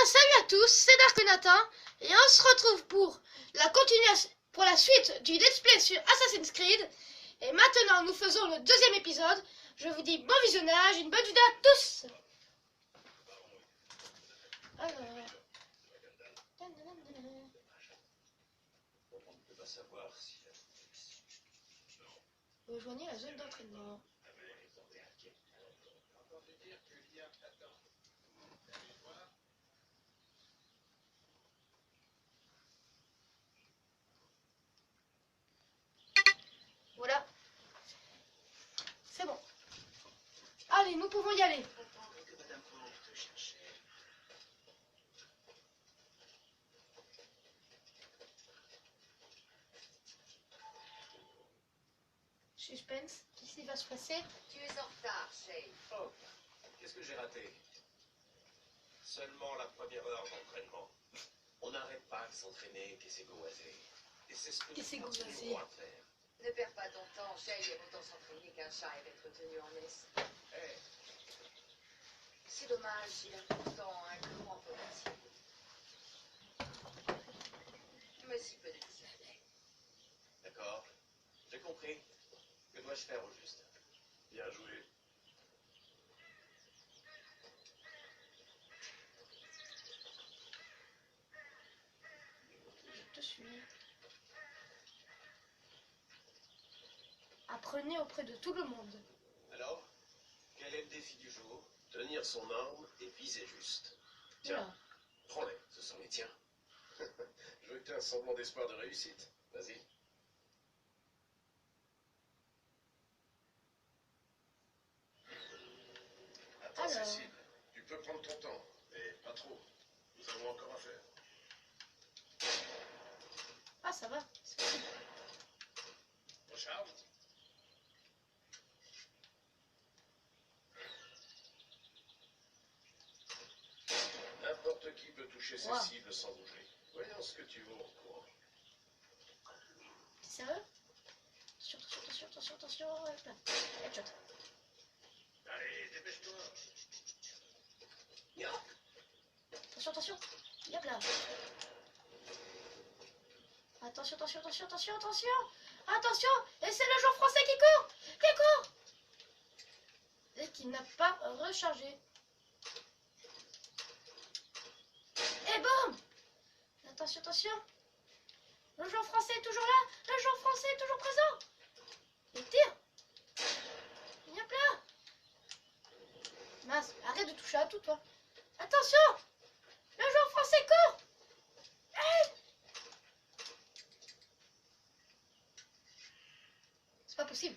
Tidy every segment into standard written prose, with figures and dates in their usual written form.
salut à tous, c'est Darkonata et on se retrouve pour la continuation, pour la suite du let's play sur Assassin's Creed. Et maintenant nous faisons le deuxième épisode. Je vous dis bon visionnage, une bonne vidéo à tous. Alors... Rejoignez la zone d'entraînement. Voilà. C'est bon. Allez, nous pouvons y aller. Suspense, qu'est-ce qui va se passer? Tu es en retard, Shay. Oh, qu'est-ce que j'ai raté? Seulement la première heure d'entraînement. On n'arrête pas de s'entraîner, qu'essagoiser. Et c'est ce que nous continuerons à faire. Ne perds pas ton temps, Shay aime autant s'entraîner qu'un chat aime être tenu en laisse. Hey. C'est dommage, il a pourtant un grand potentiel. Mais si peu de discipline. D'accord, j'ai compris. Que dois-je faire au juste? Bien joué. Je te suis. Apprenez auprès de tout le monde. Alors, quel est le défi du jour? Tenir son arme et viser juste. Tiens, Oula. prends-les, ce sont les tiens. Je veux que tu aies un semblant d'espoir de réussite. Vas-y. Attends, Alors. Cécile, tu peux prendre ton temps, mais pas trop. Nous avons encore à faire. Ah, ça va. C'est possible. Charles? N'importe qui peut toucher ses Wow. cibles sans bouger. Voyons ce que tu vaux en courant. T'es sérieux? Attention. Hop là. Headshot. Allez, dépêche-toi. Attention. Yep là. Attention. Attention. Et c'est le joueur français qui court. Et qui n'a pas rechargé. Et boum. Attention. Le joueur français est toujours là. Le joueur français est toujours présent. Il tire. Yep là. Mince, arrête de toucher à tout, toi. Attention. Le joueur français court. Hey. C'est pas possible.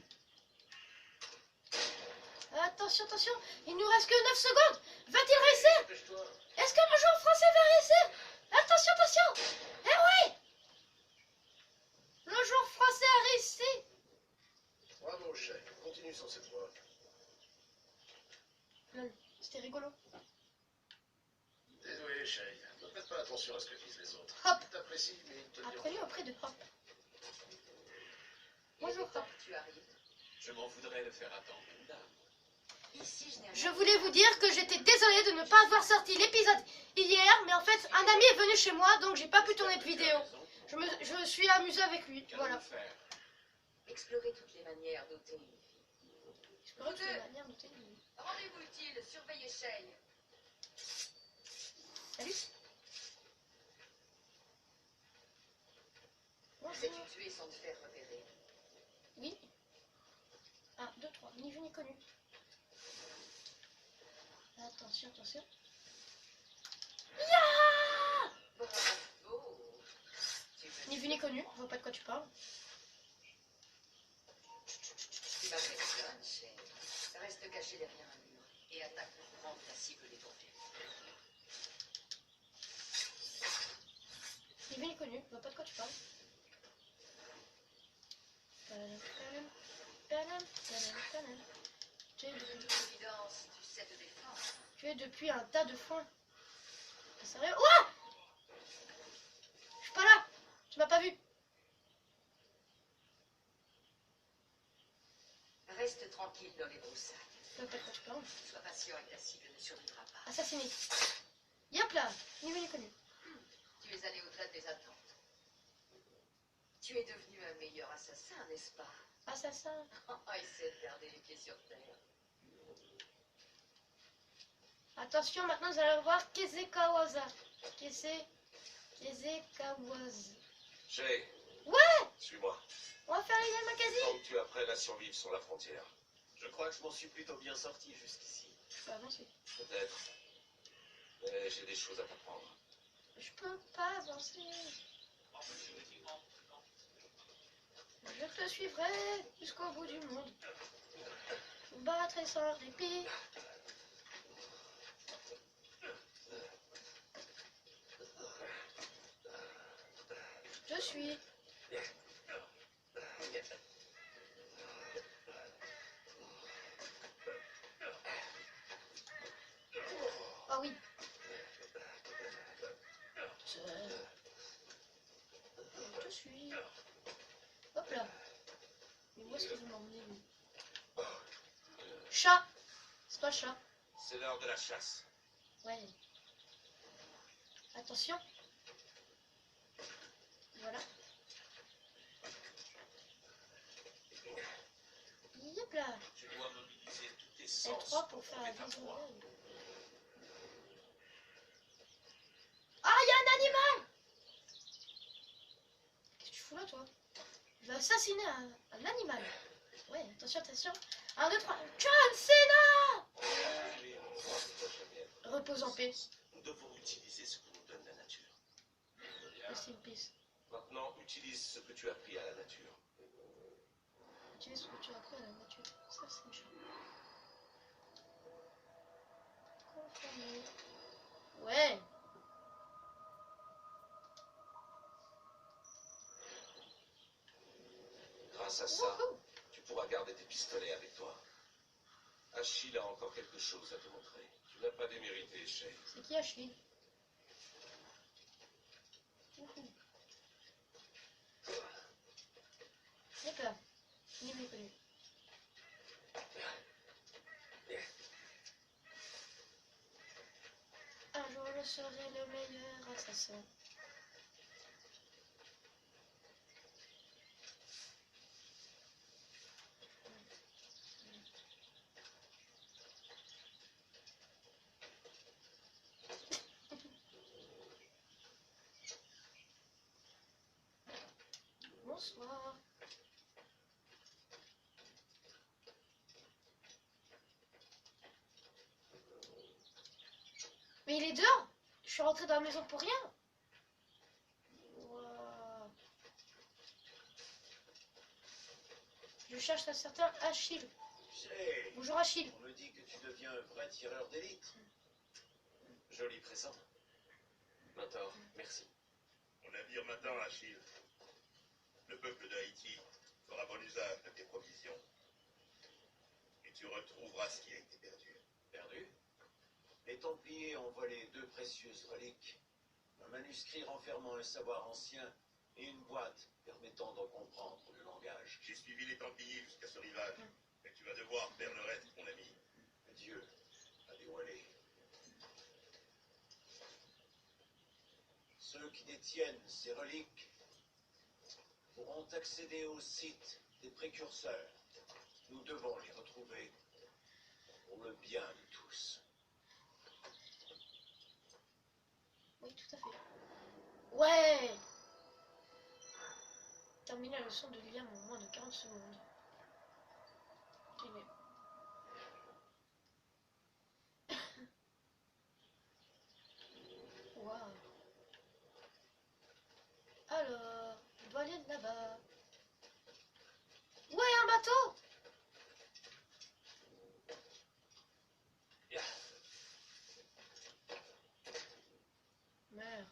Attention. Il nous reste que 9 secondes. Va-t-il réussir? Dépêche-toi. Est-ce que le joueur français va réussir? Attention. Eh oui. Le joueur français a réussi. Bravo, chef. Continue sur cette voie. Lol, c'était rigolo. Désolé, Shay. Ne prête pas attention à ce que disent les autres. Hop. Ils t'apprécient, mais ils te diront. Apprenez auprès de Hop. Il Bonjour, est temps Hop. que tu arrives. Je m'en voudrais de faire attendre une dame. Ici, je n'ai Je rien. voulais vous dire que j'étais désolée de ne pas avoir sorti l'épisode hier, mais en fait, un ami est venu chez moi, donc j'ai pas pu tourner de vidéo. Je suis amusée avec lui, voilà. Faire. Explorer toutes les manières d'ôter une vie. J'espère que c'est une manière de tenir. Rendez-vous utile, surveillez Shay. Salut. Sais-tu Bonjour. tuer sans te faire repérer? Oui. 1, 2, 3. Ni vu ni connu. Attention. Ya. Bravo. Tu me Ni vu ni connu. Je vois pas de quoi tu parles. Tu m'impressionnes, Shay. Reste caché derrière un mur et attaque pour prendre ta cible détournée. Ni vu ni connu. Je vois pas de quoi tu parles. L'évidence, tu sais te défendre. Tu es depuis un tas de foin. T'es sérieux? Ouah! Je suis pas là. Tu m'as pas vu. Reste tranquille dans les broussailles. Je vois pas de quoi tu parles. Sois patient et ta cible ne survivra pas. Assassiné. Yep là. Tu es devenu un meilleur assassin, n'est-ce pas? Assassin. Essaie de garder les pieds sur terre. Attention, maintenant vous allez voir Kezekawaza. Kezekawaza. Shay, Ouais, suis-moi. on va faire les Il magazines. faut que tu apprennes à survivre sur la frontière. Je crois que je m'en suis plutôt bien sorti jusqu'ici. Je peux avancer. Peut-être. Mais j'ai des choses à t'apprendre. Je peux pas avancer. Je te suivrai jusqu'au bout du monde. Je me battrai sans répit. Je te suis. Ah oui. Je te suis. Hop là. Mais où est-ce que vous m'emmenez, lui? Chat. C'est toi, chat. C'est l'heure de la chasse. Ouais. Attention. Voilà. Yep là. Tu dois mobiliser tous tes sens. L3 pour faire la trouver ta vision. proie. Ah, il y a un animal! Qu'est-ce que tu fous là, toi? Je vais assassiner un animal. Ouais, attention, attention. 1, 2, 3. John Cena! Tu es en droit de ta jamais. Repose en paix. Nous devons utiliser ce que nous donne la nature. Rest in peace. Maintenant, utilise ce que tu as appris à la nature. Utilise ce que tu as appris à la nature. Ça, c'est méchant. Conformer. Ouais. Grâce à ça, Wouhou. tu pourras garder tes pistolets avec toi. Achille a encore quelque chose à te montrer. Tu n'as pas démérité, Shay. C'est qui Ashley? Wouhou. Hop là. Il est méconnu. Un jour je serai le meilleur assassin. Bonsoir. Mais il est dehors. Je suis rentré dans la maison pour rien. Wow. Je cherche un certain Achille. Shay, Bonjour Achille. on me dit que tu deviens un vrai tireur d'élite. Joli présent. Mentor, merci. Mon navire m'attend, Achille. Le peuple d'Haïti fera bon usage de tes provisions. Et tu retrouveras ce qui a été perdu. Perdu? Les Templiers ont volé 2 précieuses reliques, un manuscrit renfermant un savoir ancien et une boîte permettant d'en comprendre le langage. J'ai suivi les Templiers jusqu'à ce rivage. Mais tu vas devoir faire le reste, mon ami. Dieu a dévoilé. Ceux qui détiennent ces reliques pourront accéder au site des précurseurs. Nous devons les retrouver pour le bien de tous. Oui, tout à fait. Ouais. Terminer la leçon de Liam en moins de 40 secondes. Stylé. Waouh. Alors, je dois aller là-bas. Ouais, un bateau. Merde.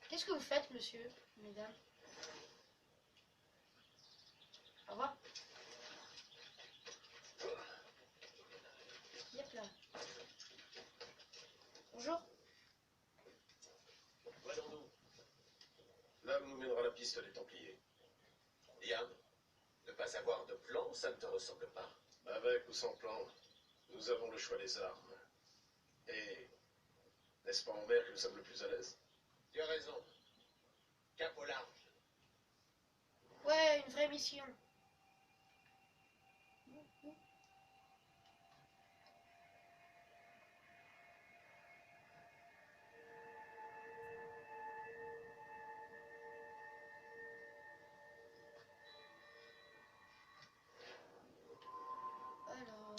Qu'est-ce que vous faites, monsieur, mesdames? Au revoir. Yep là. Bonjour. Voyons-nous. Là où nous mènera la piste des Templiers. Liam, le pas avoir de plan, ça ne te ressemble pas. Avec ou sans plan, nous avons le choix des armes. Et n'est-ce pas en mer que nous sommes le plus à l'aise? Tu as raison. Cap au large. Ouais, une vraie mission. Alors,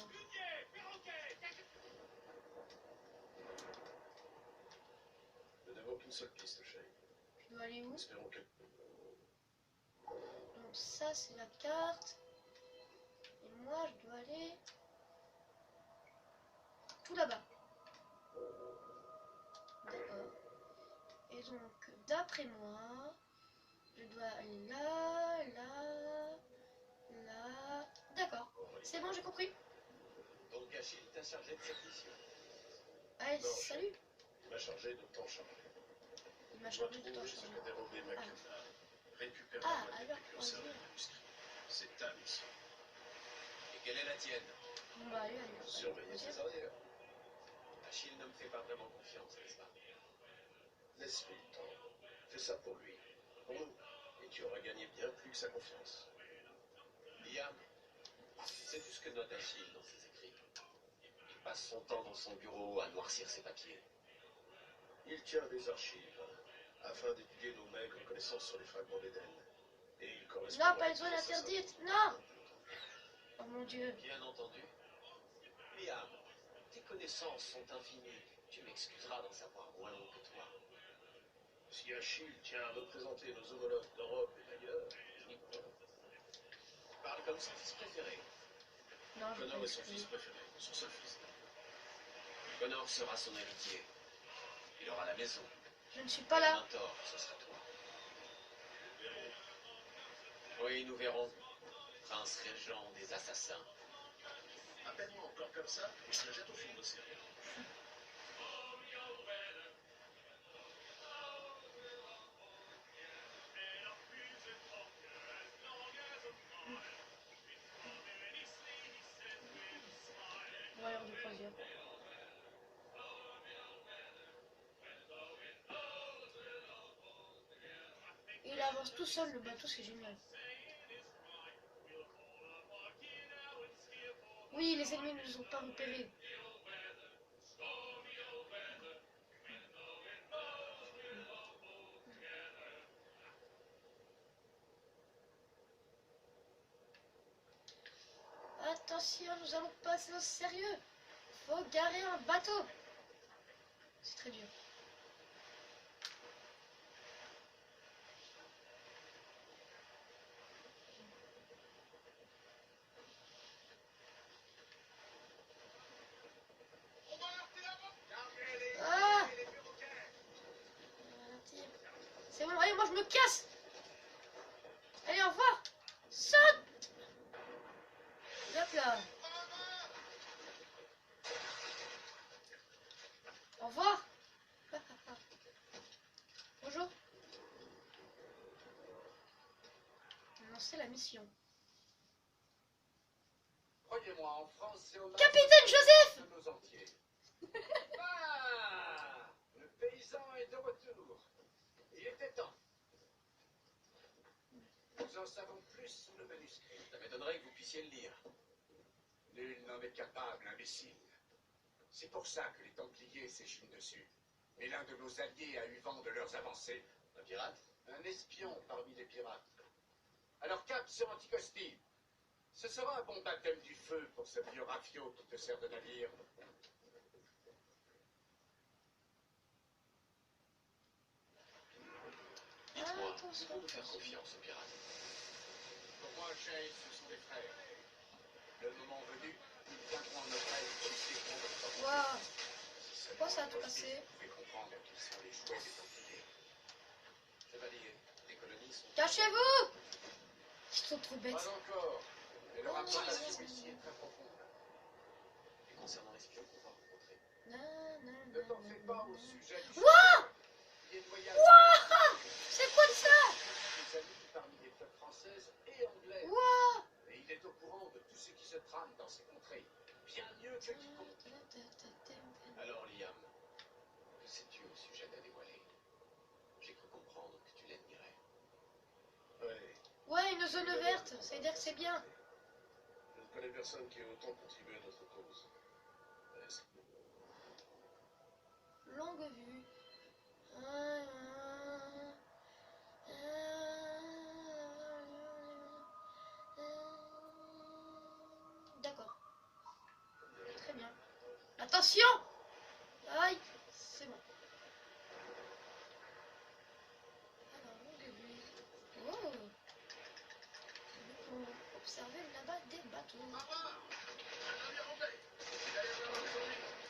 Nous n'avons qu'une seule piste, Shay. je dois aller où? Espérons que... Donc ça c'est la carte. Et moi je dois aller tout là-bas. D'accord. Et donc d'après moi, je dois aller là, là, là. D'accord. C'est bon, j'ai compris. Donc Achille t'a chargé de cette mission. Allez, Non, salut. Il m'a chargé de t'en charger. Il m'a Je dois chargé de trouver temps ce chargé. qu'a dérobé McKenna. Récupérer Ah, la alors, précurseur vas-y. des manuscrits. C'est ta mission. Et quelle est la tienne? Bon bah allez, allez. Surveiller ses arrières. Achille ne me fait pas vraiment confiance, n'est-ce pas? Laisse-lui le temps. Fais ça pour lui. Pour nous. Et tu auras gagné bien plus que sa confiance. Liam, sais-tu ce que note Achille dans ses écrits? Il passe son temps dans son bureau à noircir ses papiers. Il tient des archives afin d'étudier nos maigres connaissances sur les fragments d'Éden. Et il correspond Non, à pas la les zones pièce interdites. Non. Oh mon dieu. Bien entendu. Liam, tes connaissances sont infinies. Tu m'excuseras d'en savoir moins que toi. Si Achille tient à représenter nos homologues d'Europe et d'ailleurs, Parle comme son fils préféré. Non, je vais Connor pas est son expliquer. fils préféré, son seul fils. Connor sera son héritier. Il aura la maison. Je ne suis pas Le là. mentor, ce sera toi. Oui, nous verrons. Prince régent des assassins. Appelle-moi encore comme ça, et je te jette au fond de l'océan. Voyons de croisière. Il avance tout seul le bateau, c'est génial. Oui, les ennemis ne nous ont pas repérés. Attention, nous allons passer au sérieux. Faut garer un bateau. C'est très dur. Ah! C'est bon, allez, moi je me casse. Allez, au revoir. Saute. Hop là. Au revoir. Bonjour. Lancer la mission. Croyez-moi, en France, c'est au Capitaine Joseph! de nos entiers. Ah! Le paysan est de retour. Il était temps. Nous en savons plus sous le manuscrit. Ça m'étonnerait que vous puissiez le lire. Nul n'en est capable, imbécile. C'est pour ça que les Templiers s'échinent dessus. Mais l'un de nos alliés a eu vent de leurs avancées. Un pirate? Un espion parmi les pirates. Alors cap sur Anticosti. Ce sera un bon baptême du feu pour ce vieux rafio qui te sert de navire. Dites-moi, Attention. pouvez-vous faire confiance aux pirates? Pour moi, Jay, ce sont des frères. Le moment venu, ils viendront en otage chasser contre votre force. Waouh. Si Pourquoi ça a tout seulement cassé? vous pouvez comprendre qu'ils sont les jouets des Templiers. Chevalier, les colonies sont... Cachez-vous. Ils sont trop bêtes. Pas encore. Mais leur Oh, implantation yes. ici est très profonde. Et concernant l'espion qu'on va rencontrer, Nan, ne t'en fais pas au sujet du Wouah! Il est loyal. Wouah! C'est quoi de ça? Des amis parmi les flottes françaises et anglaises. Wouah! zone verte, ça veut dire que c'est bien. Je ne connais personne qui ait autant contribué à notre cause. Est-ce que- Longue vue. D'accord. Très bien. Attention! Aïe, c'est bon. Alors, longue vue. Oh! On peut observer là-bas des bateaux.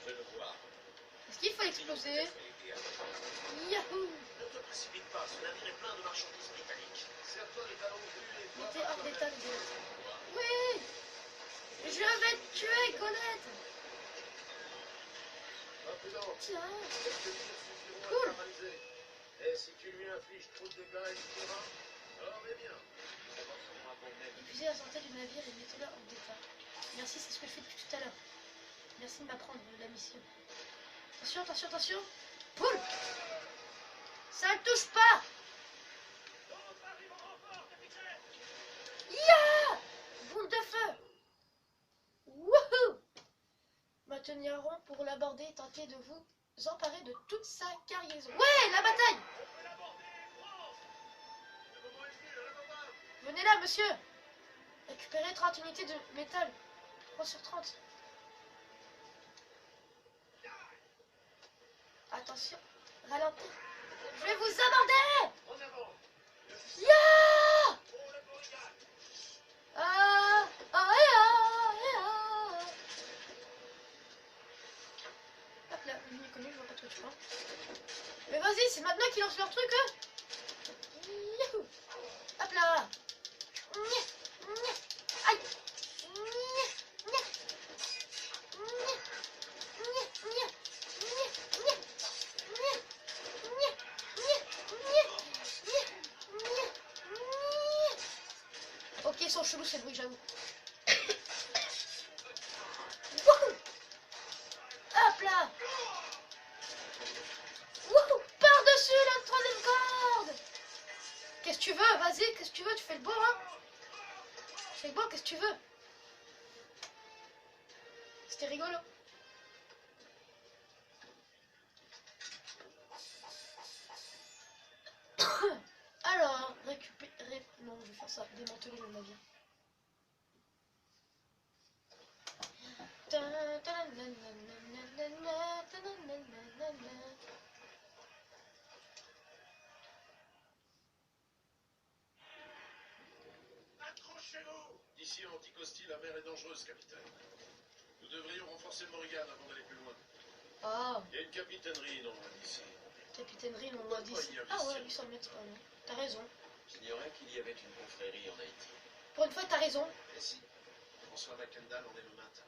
Je le vois. Est-ce qu'il faut exploser? Yahoo! Ne te précipite pas, ce navire est plein de marchandises britanniques. Certains des talons vus les Mettez hors d'état de Colette. Oui! Je vais te tuer, Colette! Imprudent. Tiens! Quelques tirs suffiront à Cool. le paralyser. Et si tu lui infliges trop de dégâts, il tuera. Alors, mais bien. Épuisez la santé du navire et mettez-le hors d'état. Merci, c'est ce que je fais depuis tout à l'heure. Merci de m'apprendre la mission. Attention, attention, attention! Poule! Ça ne touche pas! Ya! Boule de feu! Wouhou! Maintenir rond pour l'aborder et tenter de vous emparer de toute sa cargaison. Ouais, la bataille! Venez là, monsieur! Récupérez 30 unités de métal. 3 sur 30. Attention, ralentir. Je vais vous aborder! En avant. Ya! Ah! Ah! Ah! Hop là, lui il connu, je vois pas trop de fois. Mais vas-y, c'est maintenant qu'ils lancent leur truc, eux! Youhou! Hop là! Aïe! Ok, ils sont chelous ces bruits, j'avoue. Wouhou! Hop là! Wouhou! Par-dessus la troisième corde! Qu'est-ce que tu veux? Vas-y, qu'est-ce que tu veux? Tu fais le beau, hein? Tu fais le beau, qu'est-ce que tu veux? C'était rigolo. Alors, récupérer... Non, je vais faire ça. Démanteler le navire. Accrochez-vous. D'ici à Anticosti, la mer est dangereuse, capitaine. Nous devrions renforcer le Morrigan avant d'aller plus loin. Ah, Il y a une capitainerie non loin d'ici. capitainerie, on l'a dit. Ah ouais, 800 mètres, pas loin. T'as raison. J'ignorais qu'il y avait une confrérie en Haïti. Pour une fois, t'as raison. Et si François McKendall en est le matin.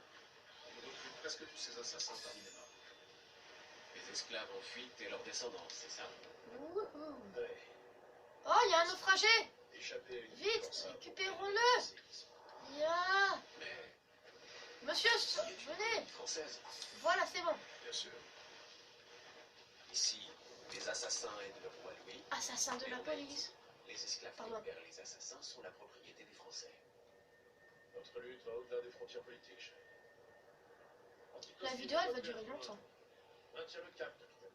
Il recrute presque tous ses assassins parmi les morts. Les esclaves en fuite et leurs descendants, c'est ça? Wouhou. Ouais. Oh, il y a un naufragé. Échapper à une Vite, force à- récupérons-le. Ya. Mais Monsieur, ici est une venez. colonie française. Voilà, c'est bon. Bien sûr. Ici, les assassins aident le roi Louis. Assassin de la police. Les esclaves qui Pardon. libèrent les assassins sont la propriété des Français. Notre lutte va au-delà des frontières politiques, chef. Anticosti La vidéo, elle va doit durer être longtemps. Maintiens le cap, capitaine.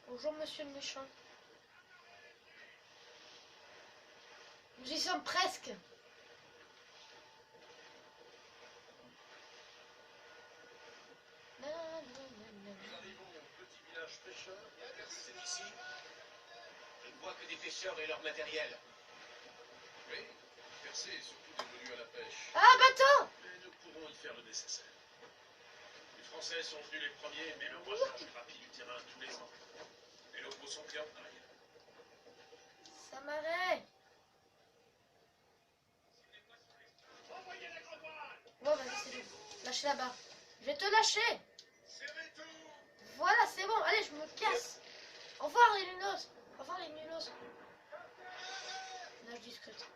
Bonjour, monsieur le méchant. Nous y sommes presque. Nous arrivons au petit village pêcheur. C'est ici. Je ne vois que des pêcheurs et leur matériel. Oui, percé et surtout dévolu à la pêche. Ah, bateau! Mais nous pourrons y faire le nécessaire. Les Français sont venus les premiers, mais le brossage est rapide du terrain tous les ans. Les locaux sont pris en taille. Ça m'arrête. Envoyez la grenouille! Bon, vas-y, c'est bon. Lâchez la barre. Je vais te lâcher. Serrez tout! Voilà, c'est bon. Allez, je me casse. Au revoir, les lunos. Au revoir, les nulos. Nage discrète.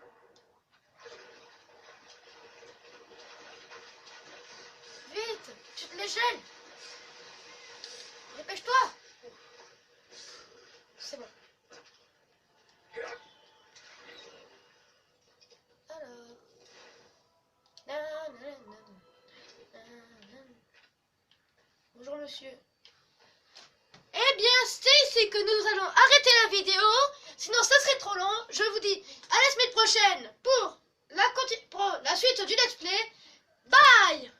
déchaîne. Dépêche-toi. C'est bon. Alors. Bonjour monsieur. Eh bien, c'est ici que nous allons arrêter la vidéo. Sinon, ça serait trop long. Je vous dis à la semaine prochaine pour la suite du let's play. Bye!